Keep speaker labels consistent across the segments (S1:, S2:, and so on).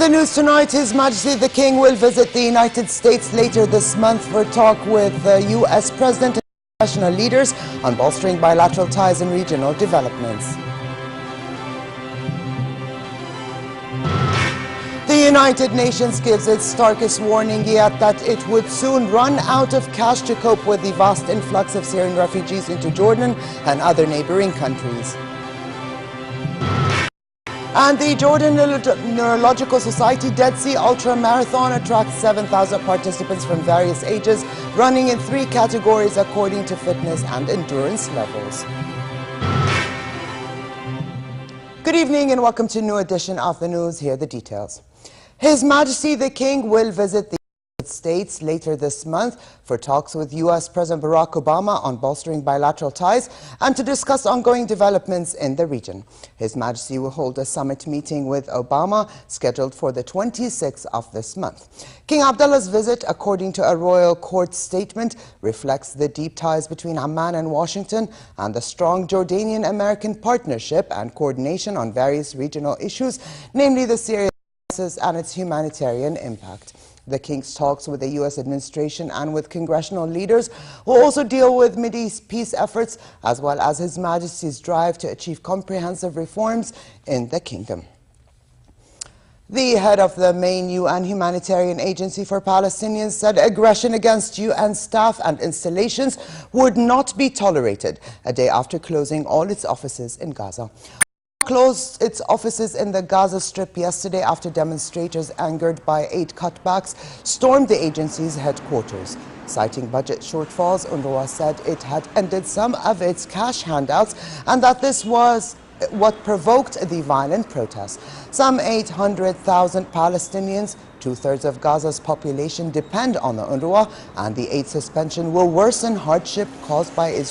S1: the news tonight, His Majesty the King will visit the United States later this month for a talk with the U.S. President and international leaders on bolstering bilateral ties and regional developments. The United Nations gives its starkest warning yet that it would soon run out of cash to cope with the vast influx of Syrian refugees into Jordan and other neighboring countries. And the Jordan Neurological Society Dead Sea Ultra Marathon attracts 7,000 participants from various ages, running in 3 categories according to fitness and endurance levels. Good evening and welcome to a new edition of the news. Here are the details. His Majesty the King will visit the United States later this month for talks with U.S. President Barack Obama on bolstering bilateral ties and to discuss ongoing developments in the region. His Majesty will hold a summit meeting with Obama scheduled for the 26th of this month. King Abdullah's visit, according to a royal court statement, reflects the deep ties between Amman and Washington and the strong Jordanian-American partnership and coordination on various regional issues, namely the Syria crisis and its humanitarian impact. The King's talks with the U.S. administration and with congressional leaders will also deal with Mideast peace efforts, as well as His Majesty's drive to achieve comprehensive reforms in the kingdom. The head of the main UN humanitarian agency for Palestinians said aggression against UN staff and installations would not be tolerated, a day after closing all its offices in Gaza. Closed its offices in the Gaza Strip yesterday after demonstrators angered by aid cutbacks stormed the agency's headquarters. Citing budget shortfalls, UNRWA said it had ended some of its cash handouts and that this was what provoked the violent protests. Some 800,000 Palestinians, 2/3 of Gaza's population, depend on the UNRWA, and the aid suspension will worsen hardship caused by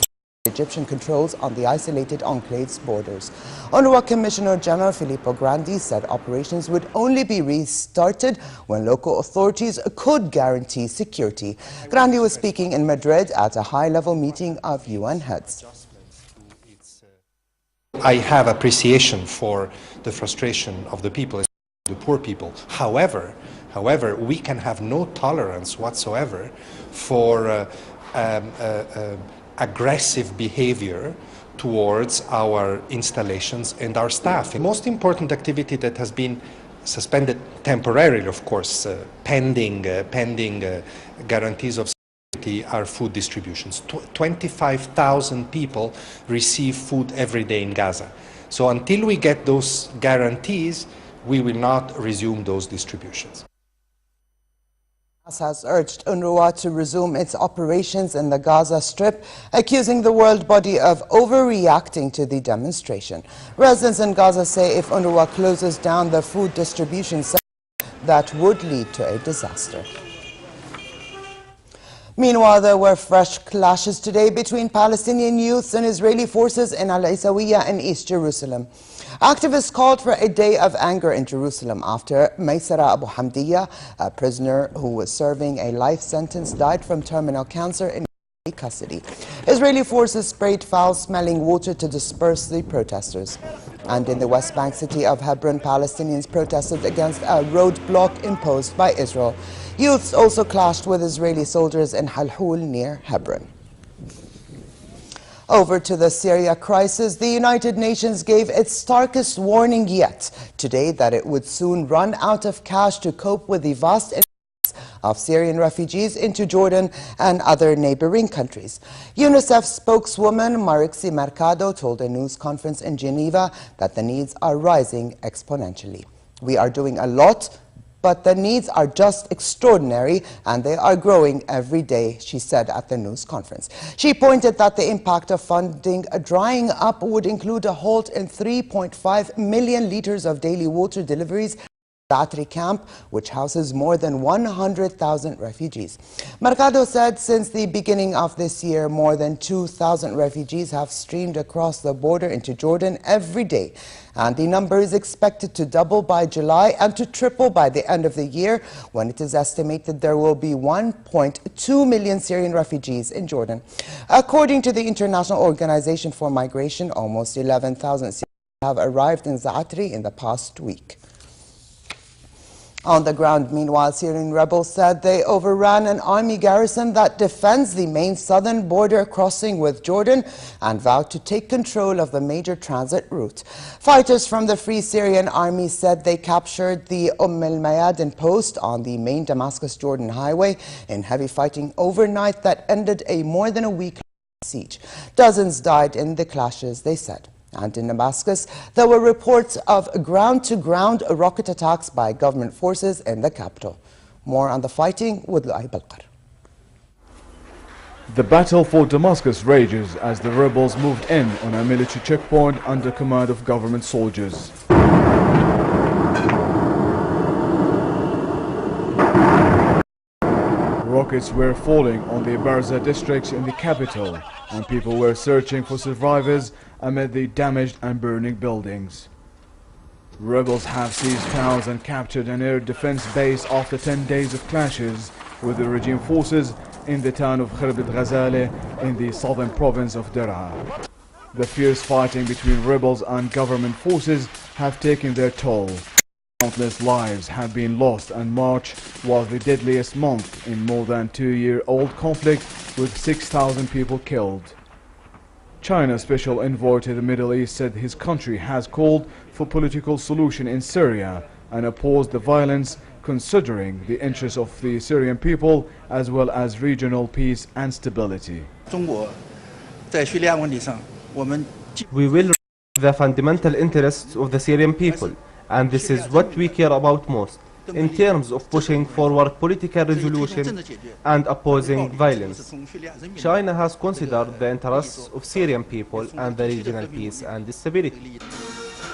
S1: Egyptian controls on the isolated enclave's borders. UNRWA Commissioner General Filippo Grandi said operations would only be restarted when local authorities could guarantee security. Grandi was speaking in Madrid at a high-level meeting of UN heads.
S2: I have appreciation for the frustration of the people, the poor people. However, we can have no tolerance whatsoever for aggressive behavior towards our installations and our staff. The most important activity that has been suspended temporarily, of course, pending guarantees of security, are food distributions. 25,000 people receive food every day in Gaza. So until we get those guarantees, we will not resume those distributions.
S1: Has urged UNRWA to resume its operations in the Gaza Strip, accusing the world body of overreacting to the demonstration. Residents in Gaza say if UNRWA closes down the food distribution center, that would lead to a disaster. Meanwhile, there were fresh clashes today between Palestinian youths and Israeli forces in Al-Isawiyah in East Jerusalem. Activists called for a day of anger in Jerusalem after Maysara Abu Hamdiya, a prisoner who was serving a life sentence, died from terminal cancer in custody. Israeli forces sprayed foul-smelling water to disperse the protesters. And in the West Bank city of Hebron, Palestinians protested against a roadblock imposed by Israel. Youths also clashed with Israeli soldiers in Halhul near Hebron. Over to the Syria crisis, the United Nations gave its starkest warning yet today that it would soon run out of cash to cope with the vast influx of Syrian refugees into Jordan and other neighboring countries. UNICEF spokeswoman Marixi Mercado told a news conference in Geneva that the needs are rising exponentially. We are doing a lot, but the needs are just extraordinary and they are growing every day, she said at the news conference. She pointed that the impact of funding drying up would include a halt in 3.5 million liters of daily water deliveries Zaatari camp, which houses more than 100,000 refugees. Mercado said since the beginning of this year, more than 2,000 refugees have streamed across the border into Jordan every day. And the number is expected to double by July and to triple by the end of the year, when it is estimated there will be 1.2 million Syrian refugees in Jordan. According to the International Organization for Migration, almost 11,000 Syrians have arrived in Zaatari in the past week. On the ground, meanwhile, Syrian rebels said they overran an army garrison that defends the main southern border crossing with Jordan and vowed to take control of the major transit route. Fighters from the Free Syrian Army said they captured the al-Mayadin post on the main Damascus-Jordan highway in heavy fighting overnight that ended a more than a week siege. Dozens died in the clashes, they said. And in Damascus, there were reports of ground-to-ground rocket attacks by government forces in the capital. More on the fighting with Lu'ay Balqar.
S3: The battle for Damascus rages as the rebels moved in on a military checkpoint under command of government soldiers. Rockets were falling on the Barza district in the capital, and people were searching for survivors amid the damaged and burning buildings. Rebels have seized towns and captured an air defense base after 10 days of clashes with the regime forces in the town of Kharb al-Ghazali in the southern province of Daraa. The fierce fighting between rebels and government forces have taken their toll. Countless lives have been lost, and March was the deadliest month in more than 2-year-old conflict with 6,000 people killed. China's special envoy to the Middle East said his country has called for political solution in Syria and opposed the violence, considering the interests of the Syrian people as well as regional peace and stability.
S4: We will the fundamental interests of the Syrian people, and this is what we care about most, in terms of pushing forward political resolution and opposing violence. China has considered the interests of Syrian people and the regional peace and stability.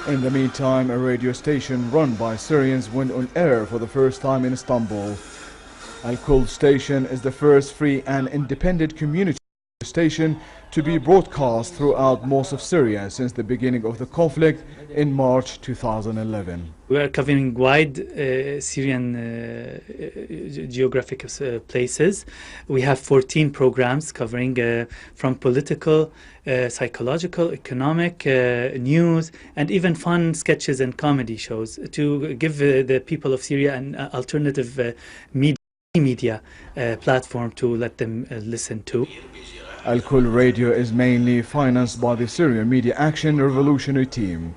S3: In the meantime, a radio station run by Syrians went on air for the first time in Istanbul. Al-Kul station is the first free and independent community station to be broadcast throughout most of Syria since the beginning of the conflict in March 2011.
S5: We are covering wide Syrian geographic places. We have 14 programs covering from political, psychological, economic, news, and even fun sketches and comedy shows to give the people of Syria an alternative media platform to let them listen to.
S3: Al-Kul radio is mainly financed by the Syrian Media Action Revolutionary Team.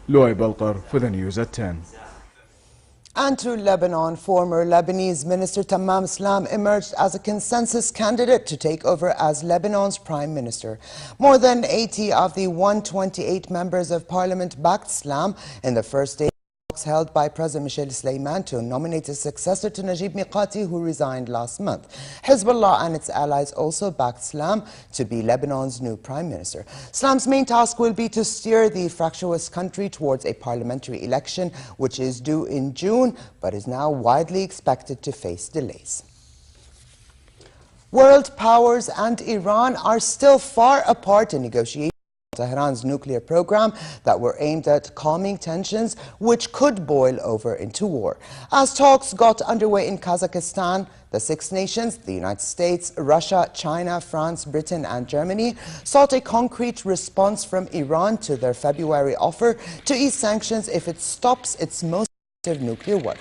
S3: Lu'ay Balqar for the news at 10.
S1: And to Lebanon, former Lebanese Minister Tammam Islam emerged as a consensus candidate to take over as Lebanon's Prime Minister. More than 80 of the 128 members of Parliament backed Islam in the first day held by President Michel Sleiman to nominate a successor to Najib Mikati, who resigned last month. Hezbollah and its allies also backed Islam to be Lebanon's new prime minister. Islam's main task will be to steer the fractious country towards a parliamentary election, which is due in June, but is now widely expected to face delays. World powers and Iran are still far apart in negotiations Tehran's nuclear program that were aimed at calming tensions, which could boil over into war. As talks got underway in Kazakhstan, the 6 nations, the United States, Russia, China, France, Britain and Germany, sought a concrete response from Iran to their February offer to ease sanctions if it stops its most active nuclear work.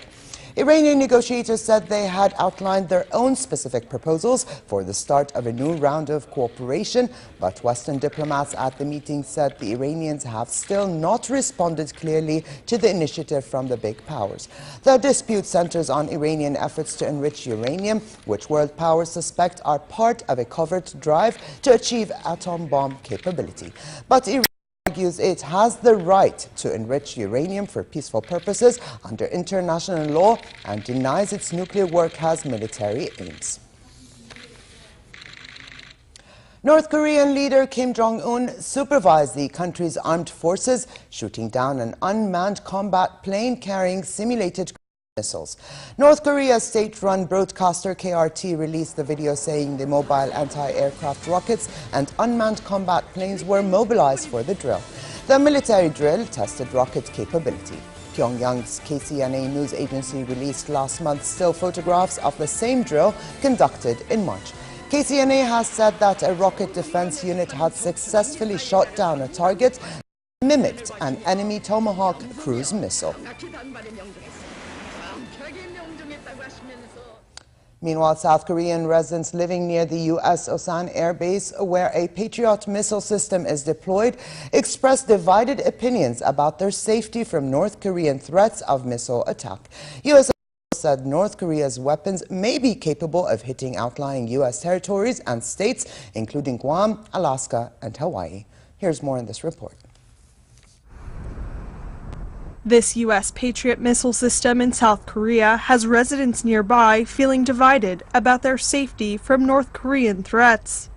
S1: Iranian negotiators said they had outlined their own specific proposals for the start of a new round of cooperation, but Western diplomats at the meeting said the Iranians have still not responded clearly to the initiative from the big powers. The dispute centers on Iranian efforts to enrich uranium, which world powers suspect are part of a covert drive to achieve atom bomb capability. But Iran argues it has the right to enrich uranium for peaceful purposes under international law and denies its nuclear work has military aims. North Korean leader Kim Jong-un supervised the country's armed forces, shooting down an unmanned combat plane carrying simulated missiles. North Korea's state-run broadcaster KRT released the video saying the mobile anti-aircraft rockets and unmanned combat planes were mobilized for the drill. The military drill tested rocket capability. Pyongyang's KCNA news agency released last month still photographs of the same drill conducted in March. KCNA has said that a rocket defense unit had successfully shot down a target that mimicked an enemy Tomahawk cruise missile. Meanwhile, South Korean residents living near the U.S. Osan Air Base, where a Patriot missile system is deployed, expressed divided opinions about their safety from North Korean threats of missile attack. U.S. said North Korea's weapons may be capable of hitting outlying U.S. territories and states, including Guam, Alaska, and Hawaii. Here's more in this report.
S6: This U.S. Patriot missile system in South Korea has residents nearby feeling divided about their safety from North Korean threats.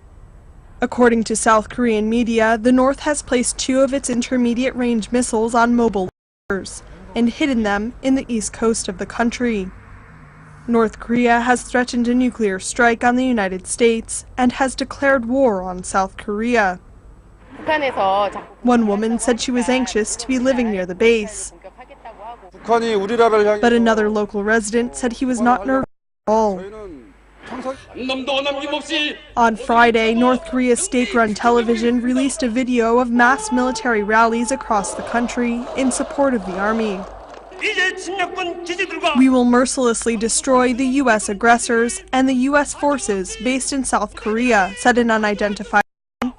S6: According to South Korean media, the North has placed 2 of its intermediate-range missiles on mobile launchers and hidden them in the east coast of the country. North Korea has threatened a nuclear strike on the United States and has declared war on South Korea. One woman said she was anxious to be living near the base. But another local resident said he was not nervous at all. On Friday, North Korea's state-run television released a video of mass military rallies across the country in support of the army. We will mercilessly destroy the U.S. aggressors and the U.S. forces based in South Korea, said an unidentified man.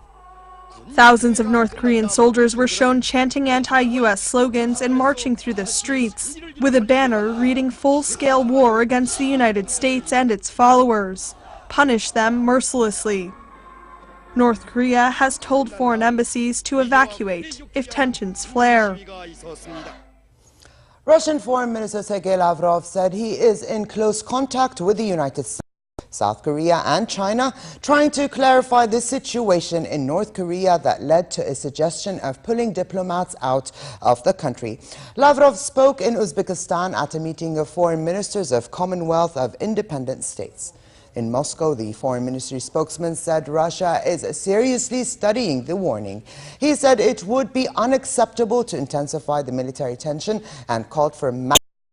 S6: Thousands of North Korean soldiers were shown chanting anti-U.S. slogans and marching through the streets, with a banner reading full-scale war against the United States and its followers. Punish them mercilessly. North Korea has told foreign embassies to evacuate if tensions flare.
S1: Russian Foreign Minister Sergei Lavrov said he is in close contact with the United States, South Korea and China, trying to clarify the situation in North Korea that led to a suggestion of pulling diplomats out of the country. Lavrov spoke in Uzbekistan at a meeting of foreign ministers of Commonwealth of Independent States. In Moscow, the foreign ministry spokesman said Russia is seriously studying the warning. He said it would be unacceptable to intensify the military tension and called for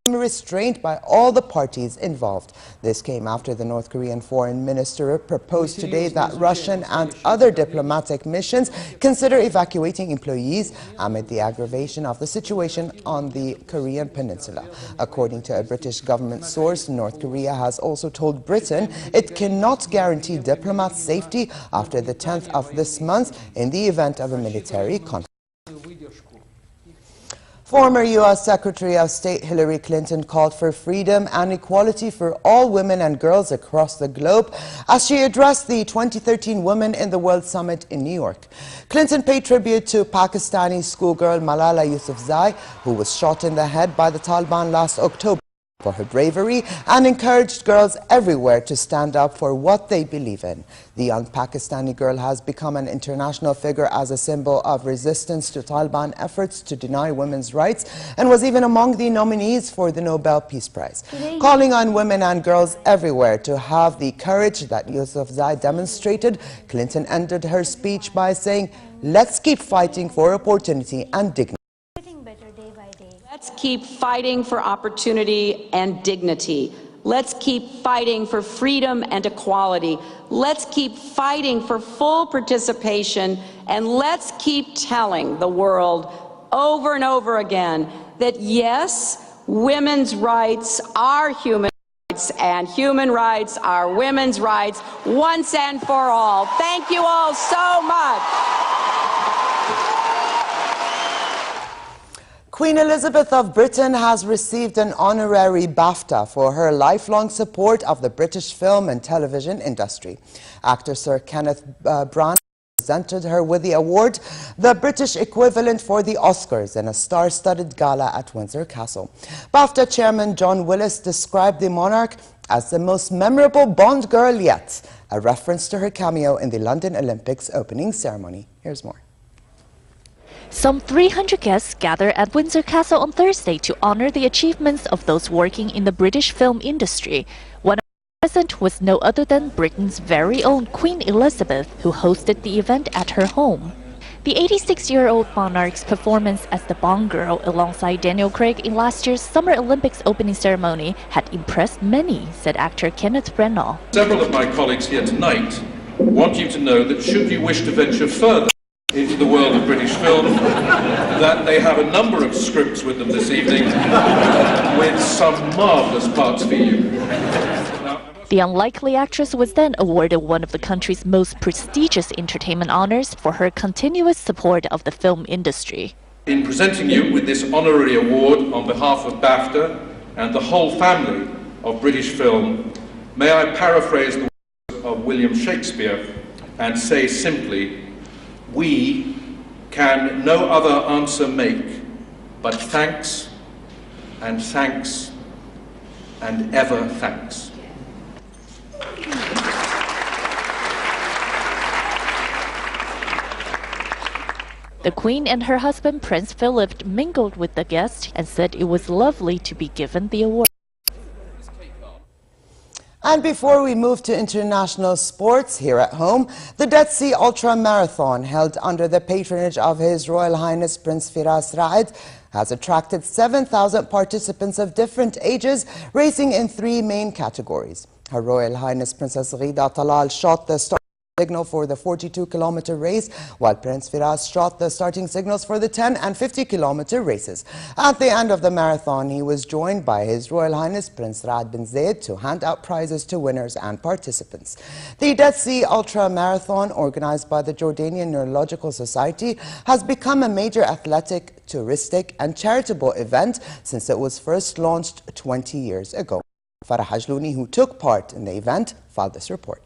S1: restraint by all the parties involved. This came after the North Korean foreign minister proposed today that Russian and other diplomatic missions consider evacuating employees amid the aggravation of the situation on the Korean peninsula. According to a British government source, North Korea has also told Britain it cannot guarantee diplomats' safety after the 10th of this month in the event of a military conflict. Former U.S. Secretary of State Hillary Clinton called for freedom and equality for all women and girls across the globe as she addressed the 2013 Women in the World Summit in New York. Clinton paid tribute to Pakistani schoolgirl Malala Yousafzai, who was shot in the head by the Taliban last October, for her bravery and encouraged girls everywhere to stand up for what they believe in. The young Pakistani girl has become an international figure as a symbol of resistance to Taliban efforts to deny women's rights and was even among the nominees for the Nobel Peace Prize. Calling on women and girls everywhere to have the courage that Yousafzai demonstrated, Clinton ended her speech by saying, "Let's keep fighting for opportunity and dignity."
S7: Let's keep fighting for opportunity and dignity. Let's keep fighting for freedom and equality. Let's keep fighting for full participation, and let's keep telling the world over and over again that yes, women's rights are human rights, and human rights are women's rights once and for all. Thank you all so much.
S1: Queen Elizabeth of Britain has received an honorary BAFTA for her lifelong support of the British film and television industry. Actor Sir Kenneth Branagh presented her with the award, the British equivalent for the Oscars, in a star-studded gala at Windsor Castle. BAFTA chairman John Willis described the monarch as the most memorable Bond girl yet, a reference to her cameo in the London Olympics opening ceremony. Here's more.
S8: Some 300 guests gathered at Windsor Castle on Thursday to honor the achievements of those working in the British film industry. One present was no other than Britain's very own Queen Elizabeth, who hosted the event at her home. The 86-year-old monarch's performance as the Bond girl alongside Daniel Craig in last year's Summer Olympics opening ceremony had impressed many, said actor Kenneth Branagh.
S9: Several of my colleagues here tonight want you to know that should you wish to venture further into the world of British film that they have a number of scripts with them this evening with some marvellous parts for you.
S8: The unlikely actress was then awarded one of the country's most prestigious entertainment honors for her continuous support of the film industry.
S9: In presenting you with this honorary award on behalf of BAFTA and the whole family of British film, may I paraphrase the words of William Shakespeare and say simply, we can no other answer make but thanks and thanks and ever thanks.
S8: The Queen and her husband Prince Philip mingled with the guests and said it was lovely to be given the award.
S1: And before we move to international sports here at home, the Dead Sea Ultra Marathon, held under the patronage of His Royal Highness Prince Firas Raed, has attracted 7,000 participants of different ages, racing in 3 main categories. Her Royal Highness Princess Ghida Talal shot the start signal for the 42-kilometer race, while Prince Firas shot the starting signals for the 10 and 50-kilometer races. At the end of the marathon, he was joined by His Royal Highness Prince Raad bin Zayed to hand out prizes to winners and participants. The Dead Sea Ultra Marathon, organized by the Jordanian Neurological Society, has become a major athletic, touristic and charitable event since it was first launched 20 years ago. Farah Hajlouni, who took part in the event, filed this report.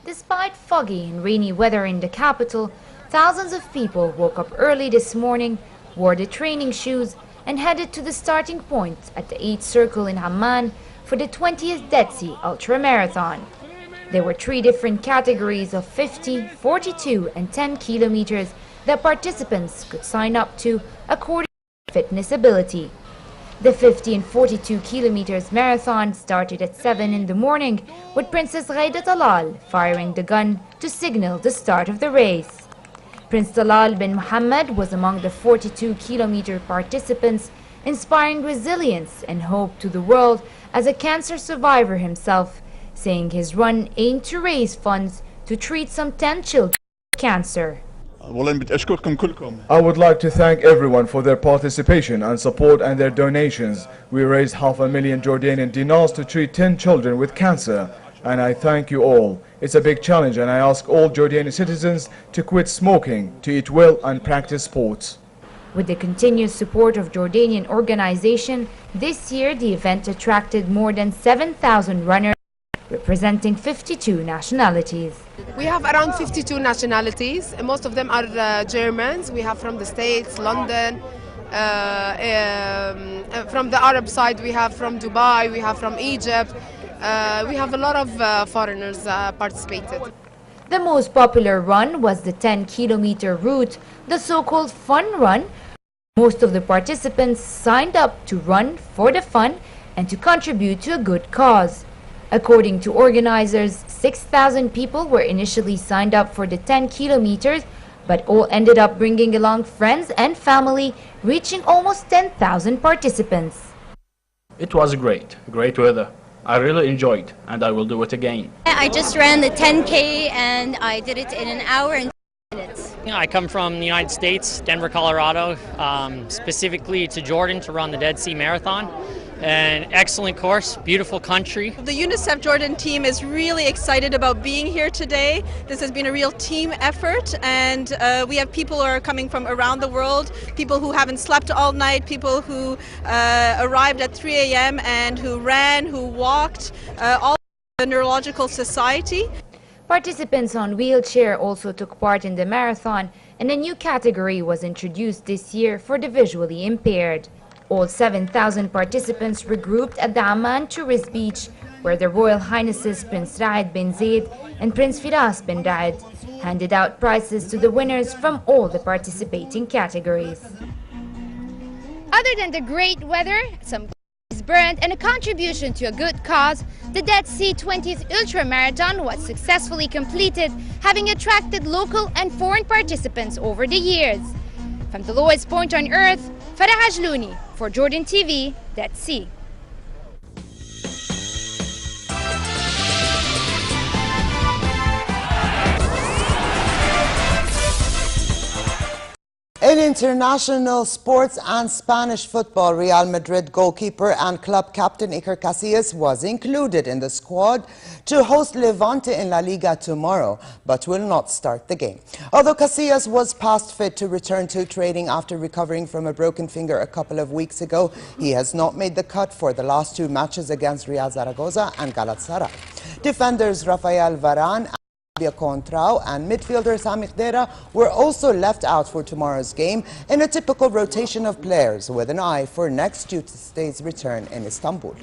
S10: Despite foggy and rainy weather in the capital, thousands of people woke up early this morning, wore the training shoes, and headed to the starting point at the 8th Circle in Amman for the 20th Dead Sea Ultra Marathon. There were 3 different categories of 50, 42, and 10 kilometers that participants could sign up to according to fitness ability. The 50 and 42 kilometers marathon started at 7 in the morning with Princess Ghida Talal firing the gun to signal the start of the race. Prince Talal bin Mohammed was among the 42-kilometer participants, inspiring resilience and hope to the world as a cancer survivor himself, saying his run aimed to raise funds to treat some 10 children with cancer.
S3: I would like to thank everyone for their participation and support and their donations. We raised 500,000 Jordanian dinars to treat 10 children with cancer, and I thank you all. It's a big challenge, and I ask all Jordanian citizens to quit smoking, to eat well and practice sports.
S10: With the continuous support of Jordanian organization, this year the event attracted more than 7,000 runners representing 52 nationalities.
S11: We have around 52 nationalities. Most of them are Germans. We have from the States, London. From the Arab side, we have from Dubai, we have from Egypt. We have a lot of foreigners participated.
S10: The most popular run was the 10-kilometer route, the so-called fun run. Most of the participants signed up to run for the fun and to contribute to a good cause. According to organizers, 6,000 people were initially signed up for the 10 kilometers, but all ended up bringing along friends and family, reaching almost 10,000 participants.
S12: It was great weather. I really enjoyed, and I will do it again.
S13: I just ran the 10K and I did it in an hour and 10 minutes.
S14: I come from the United States, Denver, Colorado, specifically to Jordan to run the Dead Sea Marathon. An excellent course, beautiful country.
S15: The UNICEF Jordan team is really excited about being here today. This has been a real team effort, and we have people who are coming from around the world, people who haven't slept all night, people who arrived at 3 a.m. and who ran, who walked, all the Neurological Society.
S10: Participants on wheelchair also took part in the marathon, and a new category was introduced this year for the visually impaired. All 7,000 participants regrouped at the Amman tourist beach, where the Royal Highnesses Prince Raad bin Zayed and Prince Firas bin Raad handed out prizes to the winners from all the participating categories.
S13: Other than the great weather, some is burned, and a contribution to a good cause, the Dead Sea 20th Ultra Marathon was successfully completed, having attracted local and foreign participants over the years. From the lowest point on earth, Farah Hajlouni for Jordan TV, Dead Sea.
S1: international sports and Spanish football, Real Madrid goalkeeper and club captain Iker Casillas was included in the squad to host Levante in La Liga tomorrow, but will not start the game. Although Casillas was past fit to return to training after recovering from a broken finger a couple of weeks ago, he has not made the cut for the last two matches against Real Zaragoza and Galatasaray. Defenders Rafael Varane Contrao and midfielder Sami Khedira were also left out for tomorrow's game in a typical rotation of players with an eye for next Tuesday's return in Istanbul.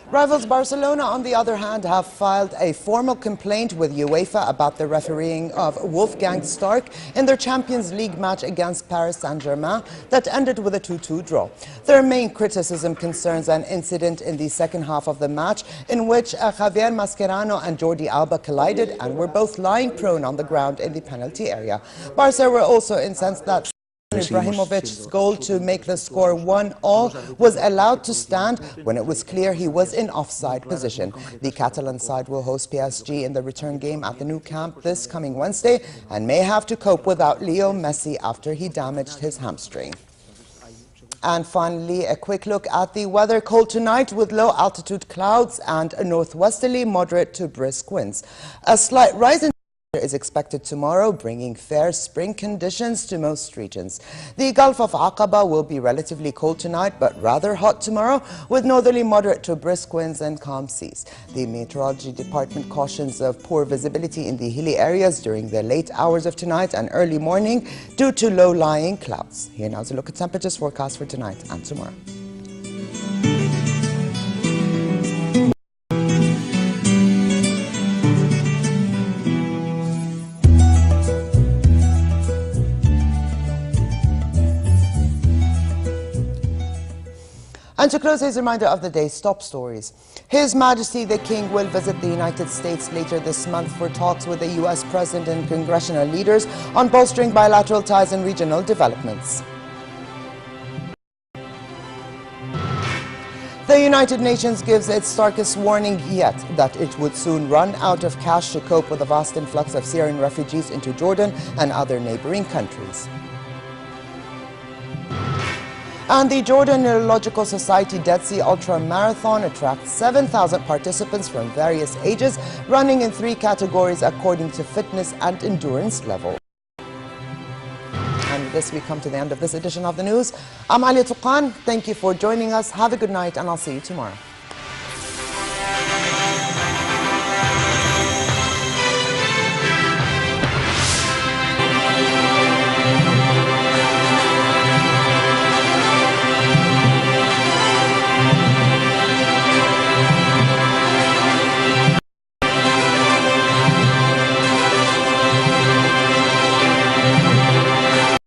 S1: Rivals Barcelona, on the other hand, have filed a formal complaint with UEFA about the refereeing of Wolfgang Stark in their Champions League match against Paris Saint-Germain that ended with a 2-2 draw. Their main criticism concerns an incident in the second half of the match in which Javier Mascherano and Jordi Alba collided and were both lying prone on the ground in the penalty area. Barca were also incensed that Ibrahimovic's goal to make the score 1-1 was allowed to stand when it was clear he was in offside position. The Catalan side will host PSG in the return game at the Nou Camp this coming Wednesday and may have to cope without Leo Messi after he damaged his hamstring. And finally, a quick look at the weather. Cold tonight with low altitude clouds and northwesterly moderate to brisk winds. A slight rise in is expected tomorrow, bringing fair spring conditions to most regions. The Gulf of Aqaba will be relatively cold tonight, but rather hot tomorrow, with northerly moderate to brisk winds and calm seas. The Meteorology Department cautions of poor visibility in the hilly areas during the late hours of tonight and early morning due to low-lying clouds. Here now is a look at temperatures forecast for tonight and tomorrow. And to close, here's a reminder of the day's top stories. His Majesty the King will visit the United States later this month for talks with the U.S. President and congressional leaders on bolstering bilateral ties and regional developments. The United Nations gives its starkest warning yet that it would soon run out of cash to cope with the vast influx of Syrian refugees into Jordan and other neighboring countries. And the Jordan Neurological Society Dead Sea Ultra Marathon attracts 7,000 participants from various ages, running in 3 categories according to fitness and endurance level. And with this, we come to the end of this edition of the news. I'm Ali Tuqan. Thank you for joining us. Have a good night, and I'll see you tomorrow.